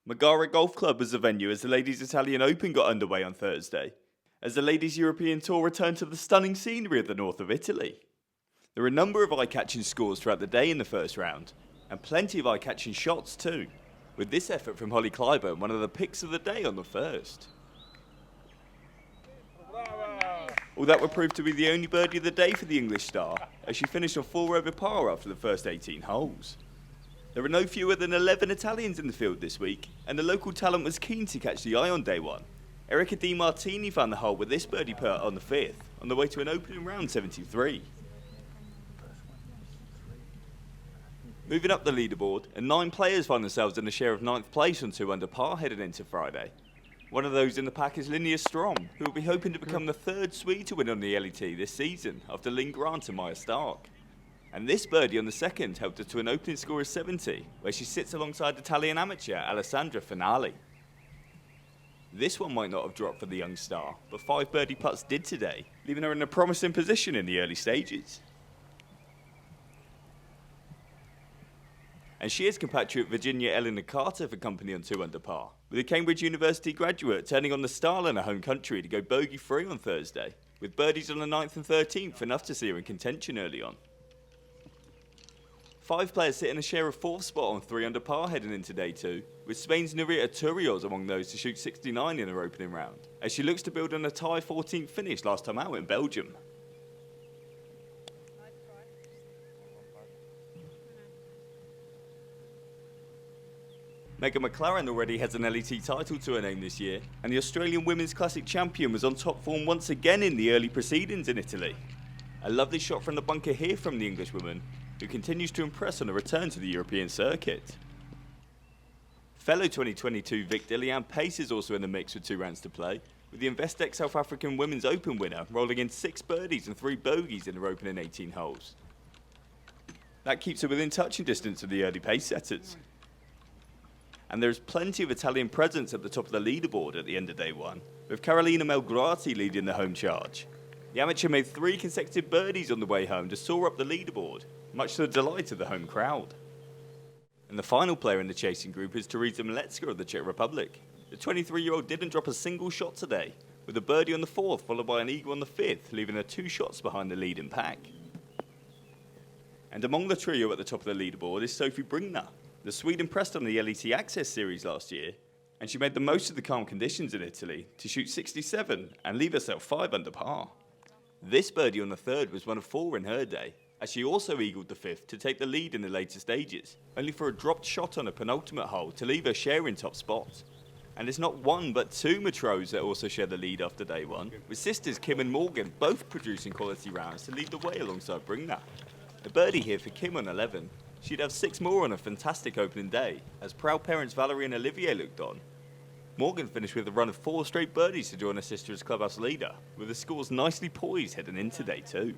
Megara Golf Club was the venue as the Ladies Italian Open got underway on Thursday, as the Ladies European Tour returned to the stunning scenery of the north of Italy. There were a number of eye-catching scores throughout the day in the first round, and plenty of eye-catching shots too, with this effort from Holly Clyburn one of the picks of the day on the first. Well, that would prove to be the only birdie of the day for the English star, as she finished on 4 over par after the first 18 holes. There were no fewer than 11 Italians in the field this week, and the local talent was keen to catch the eye on day one. Erica Di Martini found the hole with this birdie putt on the 5th, on the way to an opening round 73. Moving up the leaderboard, and 9 players find themselves in a share of 9th place on 2 under par heading into Friday. One of those in the pack is Linnea Strom, who will be hoping to become the 3rd Swede to win on the LET this season, after Lynn Grant and Maya Stark. And this birdie on the 2nd helped her to an opening score of 70, where she sits alongside Italian amateur Alessandra Finale. This one might not have dropped for the young star, but 5 birdie putts did today, leaving her in a promising position in the early stages. And she is compatriot Virginia Eleanor Carter for company on 2 under par, with a Cambridge University graduate turning on the style in her home country to go bogey-free on Thursday, with birdies on the 9th and 13th enough to see her in contention early on. 5 players sit in a share of 4th spot on 3 under par heading into day 2, with Spain's Nerita Turrios among those to shoot 69 in her opening round, as she looks to build on a tie 14th finish last time out in Belgium. Megan McLaren already has an LET title to her name this year, and the Australian Women's Classic champion was on top form once again in the early proceedings in Italy. A lovely shot from the bunker here from the Englishwoman, who continues to impress on a return to the European circuit. Fellow 2022 Vic Dilian Pace is also in the mix with 2 rounds to play, with the Investec South African Women's Open winner rolling in 6 birdies and 3 bogeys in her opening 18 holes. That keeps her within touching distance of the early pace setters. And there is plenty of Italian presence at the top of the leaderboard at the end of day 1, with Carolina Melgrati leading the home charge. The amateur made 3 consecutive birdies on the way home to soar up the leaderboard, much to the delight of the home crowd. And the final player in the chasing group is Teresa Mlecka of the Czech Republic. The 23-year-old didn't drop a single shot today, with a birdie on the 4th followed by an eagle on the 5th, leaving her 2 shots behind the leading pack. And among the trio at the top of the leaderboard is Sophie Bringner. The Swede impressed on the LET Access Series last year, and she made the most of the calm conditions in Italy to shoot 67 and leave herself 5 under par. This birdie on the 3rd was one of 4 in her day, as she also eagled the 5th to take the lead in the later stages, only for a dropped shot on a penultimate hole to leave her share in top spot. And it's not 1 but 2 Matros that also share the lead after day 1, with sisters Kim and Morgan both producing quality rounds to lead the way alongside Bringner. A birdie here for Kim on 11. She'd have 6 more on a fantastic opening day, as proud parents Valerie and Olivier looked on. Morgan finished with a run of 4 straight birdies to join her sister as clubhouse leader, with the scores nicely poised heading into day 2.